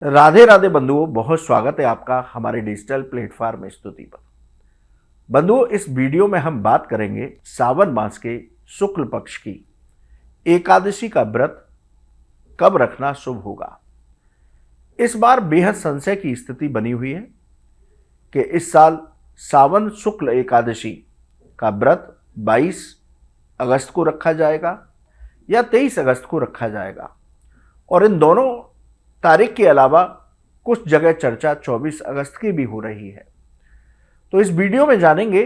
राधे राधे बंधुओं, बहुत स्वागत है आपका हमारे डिजिटल प्लेटफॉर्म स्तुति पर। बंधुओं, इस वीडियो में हम बात करेंगे सावन मास के शुक्ल पक्ष की एकादशी का व्रत कब रखना शुभ होगा। इस बार बेहद संशय की स्थिति बनी हुई है कि इस साल सावन शुक्ल एकादशी का व्रत 22 अगस्त को रखा जाएगा या 23 अगस्त को रखा जाएगा, और इन दोनों तारीख के अलावा कुछ जगह चर्चा 24 अगस्त की भी हो रही है। तो इस वीडियो में जानेंगे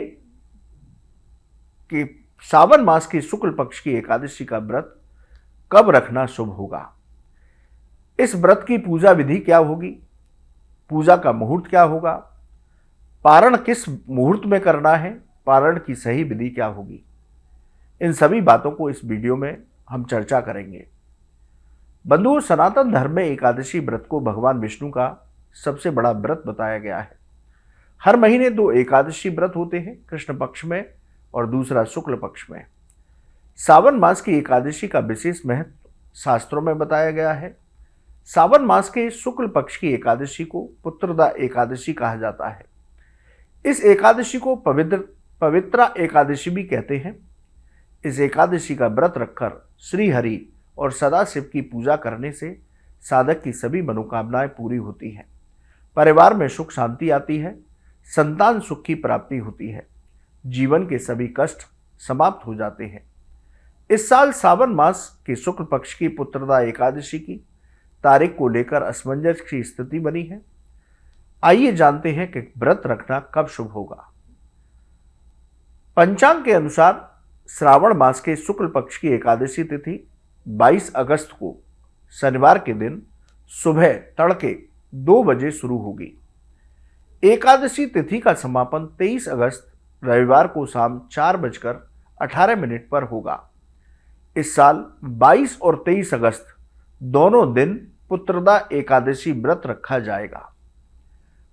कि सावन मास की शुक्ल पक्ष की एकादशी का व्रत कब रखना शुभ होगा। इस व्रत की पूजा विधि क्या होगी, पूजा का मुहूर्त क्या होगा, पारण किस मुहूर्त में करना है, पारण की सही विधि क्या होगी। इन सभी बातों को इस वीडियो में हम चर्चा करेंगे। बंधुओं, सनातन धर्म में एकादशी व्रत को भगवान विष्णु का सबसे बड़ा व्रत बताया गया है। हर महीने 2 एकादशी व्रत होते हैं, कृष्ण पक्ष में और दूसरा शुक्ल पक्ष में। सावन मास की एकादशी का विशेष महत्व शास्त्रों में बताया गया है। सावन मास के शुक्ल पक्ष की एकादशी को पुत्रदा एकादशी कहा जाता है। इस एकादशी को पवित्रा एकादशी भी कहते हैं। इस एकादशी का व्रत रखकर श्री हरि और सदाशिव की पूजा करने से साधक की सभी मनोकामनाएं पूरी होती हैं, परिवार में सुख शांति आती है, संतान सुख की प्राप्ति होती है, जीवन के सभी कष्ट समाप्त हो जाते हैं। इस साल सावन मास के शुक्ल पक्ष की पुत्रदा एकादशी की तारीख को लेकर असमंजस की स्थिति बनी है। आइए जानते हैं कि व्रत रखना कब शुभ होगा। पंचांग के अनुसार श्रावण मास के शुक्ल पक्ष की एकादशी तिथि 22 अगस्त को शनिवार के दिन सुबह तड़के 2 बजे शुरू होगी। एकादशी तिथि का समापन 23 अगस्त रविवार को शाम 4:18 पर होगा। इस साल 22 और 23 अगस्त दोनों दिन पुत्रदा एकादशी व्रत रखा जाएगा।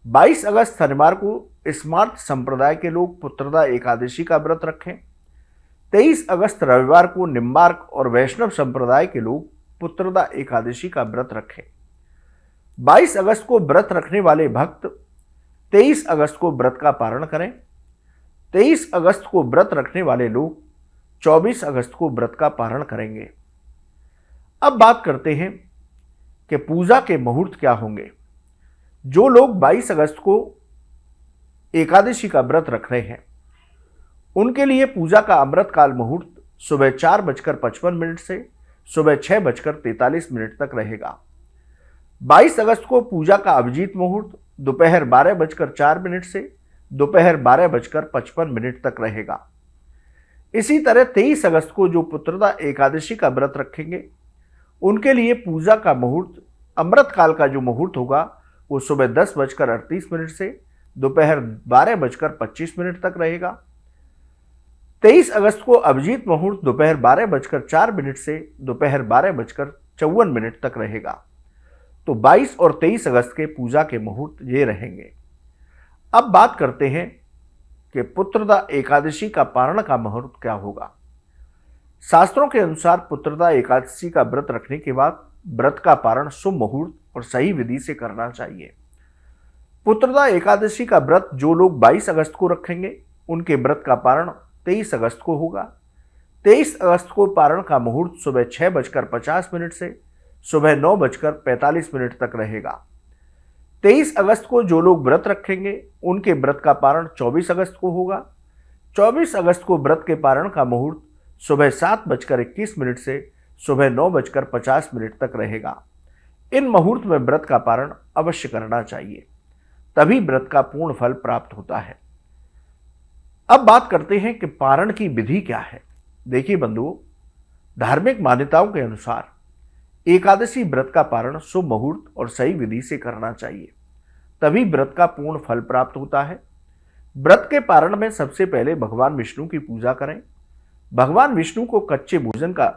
22 अगस्त शनिवार को स्मार्त संप्रदाय के लोग पुत्रदा एकादशी का व्रत रखें। 23 अगस्त रविवार को निम्बार्क और वैष्णव संप्रदाय के लोग पुत्रदा एकादशी का व्रत रखें। 22 अगस्त को व्रत रखने वाले भक्त 23 अगस्त को व्रत का पारण करें। 23 अगस्त को व्रत रखने वाले लोग 24 अगस्त को व्रत का पारण करेंगे। अब बात करते हैं कि पूजा के मुहूर्त क्या होंगे। जो लोग 22 अगस्त को एकादशी का व्रत रख रहे हैं, उनके लिए पूजा का अमृतकाल मुहूर्त सुबह 4:55 से सुबह 6:43 तक रहेगा। 22 अगस्त को पूजा का अभिजीत मुहूर्त दोपहर 12:04 से दोपहर 12:55 तक रहेगा। इसी तरह 23 अगस्त को जो पुत्रदा एकादशी का व्रत रखेंगे, उनके लिए पूजा का मुहूर्त अमृतकाल का जो मुहूर्त होगा वो सुबह 10:38 से दोपहर 12:25 तक रहेगा। 23 अगस्त को अभिजीत मुहूर्त दोपहर 12:04 से दोपहर 12:54 तक रहेगा। तो 22 और 23 अगस्त के पूजा के मुहूर्त ये रहेंगे। अब बात करते हैं कि पुत्रदा एकादशी का पारण का मुहूर्त क्या होगा। शास्त्रों के अनुसार पुत्रदा एकादशी का व्रत रखने के बाद व्रत का पारण शुभ मुहूर्त और सही विधि से करना चाहिए। पुत्रदा एकादशी का व्रत जो लोग 22 अगस्त को रखेंगे, उनके व्रत का पारण 23 अगस्त को होगा। 23 अगस्त को पारण का मुहूर्त सुबह 6:50 से सुबह 9:45 तक रहेगा। 23 अगस्त को जो लोग व्रत रखेंगे, उनके व्रत का पारण 24 अगस्त को होगा। 24 अगस्त को व्रत के पारण का मुहूर्त सुबह 7:21 से सुबह 9:50 तक रहेगा। इन मुहूर्त में व्रत का पारण अवश्य करना चाहिए, तभी व्रत का पूर्ण फल प्राप्त होता है। अब बात करते हैं कि पारण की विधि क्या है। देखिए बंधुओं, धार्मिक मान्यताओं के अनुसार एकादशी व्रत का पारण शुभ मुहूर्त और सही विधि से करना चाहिए, तभी व्रत का पूर्ण फल प्राप्त होता है। व्रत के पारण में सबसे पहले भगवान विष्णु की पूजा करें। भगवान विष्णु को कच्चे भोजन का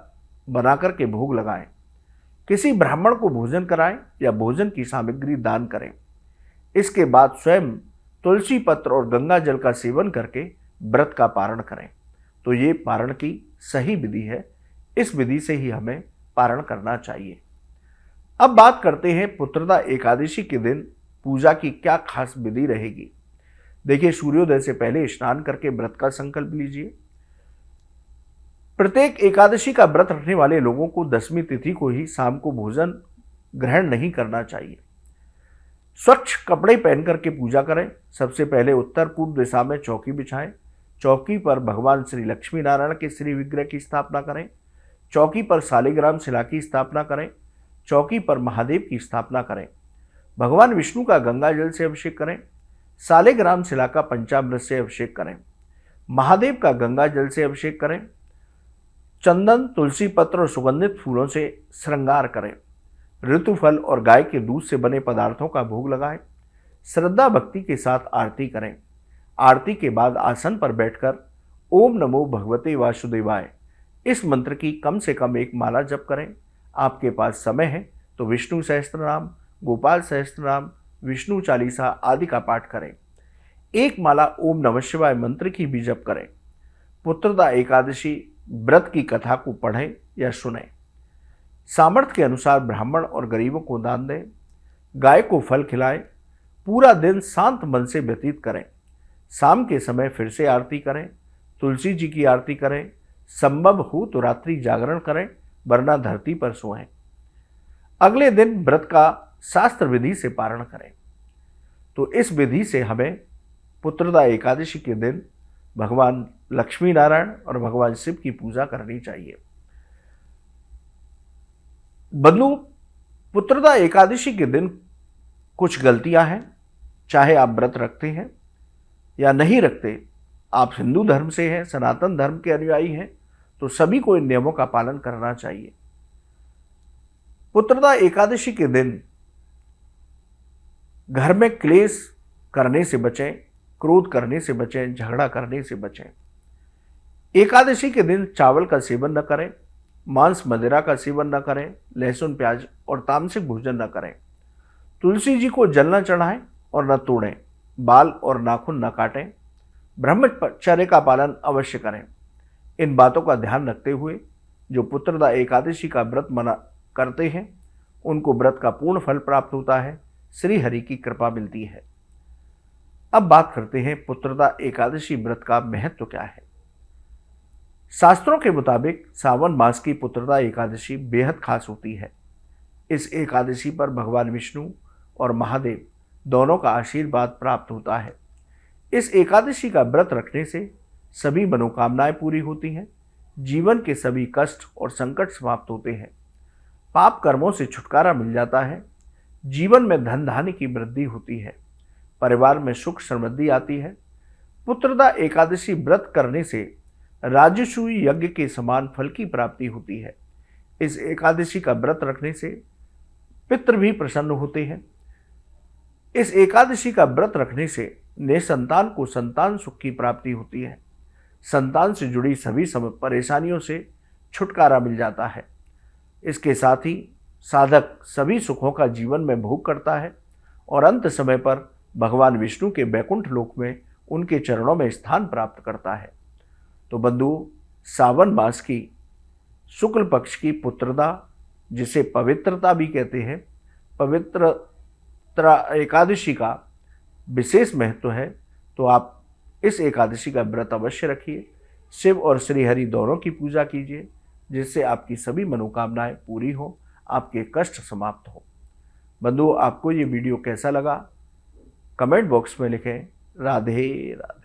बनाकर के भोग लगाएं। किसी ब्राह्मण को भोजन कराएं या भोजन की सामग्री दान करें। इसके बाद स्वयं तुलसी पत्र और गंगा जल का सेवन करके व्रत का पारण करें। तो ये पारण की सही विधि है। इस विधि से ही हमें पारण करना चाहिए। अब बात करते हैं पुत्रदा एकादशी के दिन पूजा की क्या खास विधि रहेगी। देखिए, सूर्योदय से पहले स्नान करके व्रत का संकल्प लीजिए। प्रत्येक एकादशी का व्रत रखने वाले लोगों को 10वीं तिथि को ही शाम को भोजन ग्रहण नहीं करना चाहिए। स्वच्छ कपड़े पहन करके पूजा करें। सबसे पहले उत्तर पूर्व दिशा में चौकी बिछाएं। चौकी पर भगवान श्री लक्ष्मी नारायण के श्री विग्रह की स्थापना करें। चौकी पर शालिग्राम शिला की स्थापना करें। चौकी पर महादेव की स्थापना करें। भगवान विष्णु का गंगा जल से अभिषेक करें। शालिग्राम शिला का पंचामृत से अभिषेक करें। महादेव का गंगा जल से अभिषेक करें। चंदन, तुलसी पत्र और सुगंधित फूलों से श्रृंगार करें। ऋतुफल और गाय के दूध से बने पदार्थों का भोग लगाएं। श्रद्धा भक्ति के साथ आरती करें। आरती के बाद आसन पर बैठकर ओम नमो भगवते वासुदेवाय इस मंत्र की कम से कम एक माला जप करें। आपके पास समय है तो विष्णु सहस्त्रनाम, गोपाल सहस्त्रनाम, विष्णु चालीसा आदि का पाठ करें। एक माला ओम नमः शिवाय मंत्र की भी जप करें। पुत्रदा एकादशी व्रत की कथा को पढ़ें या सुनें। सामर्थ्य के अनुसार ब्राह्मण और गरीबों को दान दें। गाय को फल खिलाएं। पूरा दिन शांत मन से व्यतीत करें। शाम के समय फिर से आरती करें। तुलसी जी की आरती करें। संभव हो तो रात्रि जागरण करें, वरना धरती पर सोएं। अगले दिन व्रत का शास्त्र विधि से पारण करें। तो इस विधि से हमें पुत्रदा एकादशी के दिन भगवान लक्ष्मी नारायण और भगवान शिव की पूजा करनी चाहिए। बंधु, पुत्रदा एकादशी के दिन कुछ गलतियां हैं। चाहे आप व्रत रखते हैं या नहीं रखते, आप हिंदू धर्म से हैं, सनातन धर्म के अनुयायी हैं, तो सभी को इन नियमों का पालन करना चाहिए। पुत्रदा एकादशी के दिन घर में क्लेश करने से बचें, क्रोध करने से बचें, झगड़ा करने से बचें। एकादशी के दिन चावल का सेवन न करें, मांस मदिरा का सेवन न करें, लहसुन प्याज और तामसिक भोजन न करें। तुलसी जी को जल न चढ़ाएं और न तोड़ें। बाल और नाखून न काटें। ब्रह्मचर्य का पालन अवश्य करें। इन बातों का ध्यान रखते हुए जो पुत्रदा एकादशी का व्रत मना करते हैं, उनको व्रत का पूर्ण फल प्राप्त होता है। श्री हरि की कृपा मिलती है। अब बात करते हैं पुत्रदा एकादशी व्रत का महत्व क्या है। शास्त्रों के मुताबिक सावन मास की पुत्रदा एकादशी बेहद खास होती है। इस एकादशी पर भगवान विष्णु और महादेव दोनों का आशीर्वाद प्राप्त होता है। इस एकादशी का व्रत रखने से सभी मनोकामनाएं पूरी होती हैं। जीवन के सभी कष्ट और संकट समाप्त होते हैं। पाप कर्मों से छुटकारा मिल जाता है। जीवन में धन धान्य की वृद्धि होती है। परिवार में सुख समृद्धि आती है। पुत्रदा एकादशी व्रत करने से राजसूय यज्ञ के समान फल की प्राप्ति होती है। इस एकादशी का व्रत रखने से पितृ भी प्रसन्न होते हैं। इस एकादशी का व्रत रखने से निसंतान को संतान सुख की प्राप्ति होती है। संतान से जुड़ी सभी परेशानियों से छुटकारा मिल जाता है। इसके साथ ही साधक सभी सुखों का जीवन में भोग करता है और अंत समय पर भगवान विष्णु के वैकुंठ लोक में उनके चरणों में स्थान प्राप्त करता है। तो बंधु, सावन मास की शुक्ल पक्ष की पुत्रदा, जिसे पवित्रता भी कहते हैं, पवित्र एकादशी का विशेष महत्व है। तो आप इस एकादशी का व्रत अवश्य रखिए। शिव और श्री हरि दोनों की पूजा कीजिए, जिससे आपकी सभी मनोकामनाएं पूरी हों, आपके कष्ट समाप्त हों। बंधु, आपको ये वीडियो कैसा लगा कमेंट बॉक्स में लिखें। राधे राधे।